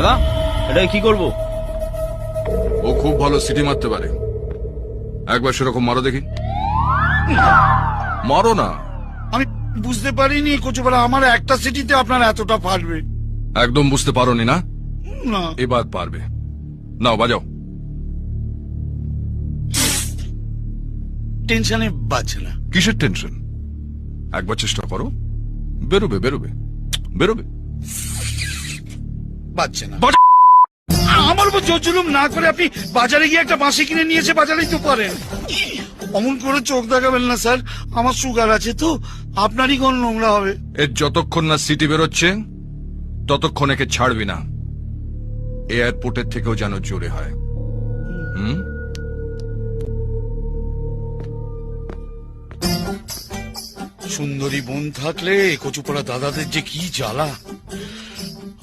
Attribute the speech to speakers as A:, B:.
A: দাদা এটা কি করব?
B: ও খুব ভালো সিটি মারতে পারে, একবার সেরকম মারো দেখি। মারো না।
C: আমি বুঝতে পারিনি কচুপাড়া আমার একটা সিটিতে আপনার এতটা ফাটবে।
B: একদম বুঝতে পারোনি না?
C: না
B: এবার পারবে। নাও বাজাও।
C: টেনশনে বাজছে না।
B: কিসের টেনশন? একবার চেষ্টা করো, বেরোবে বেরোবে বেরোবে।
C: বাজছে না। আমার উপর জোর জুলুম না করে আপনি বাজারে গিয়ে একটা বাঁশি কিনে নিয়েছে বাজারেই তো পারেন। অমন করে চোখ দেখাবেন না স্যার, আমার সুগার আছে তো, আপনারই কোন নোংরা হবে।
B: এর যতক্ষণ না সিটি বেরোচ্ছে ততক্ষণ একে ছাড়বি না। এয়ারপোর্টের থেকেও যেন জোরে হয়। হুম,
C: সুন্দরী বোন থাকলে কচুপাড়া দাদাদের যে কি জ্বালা।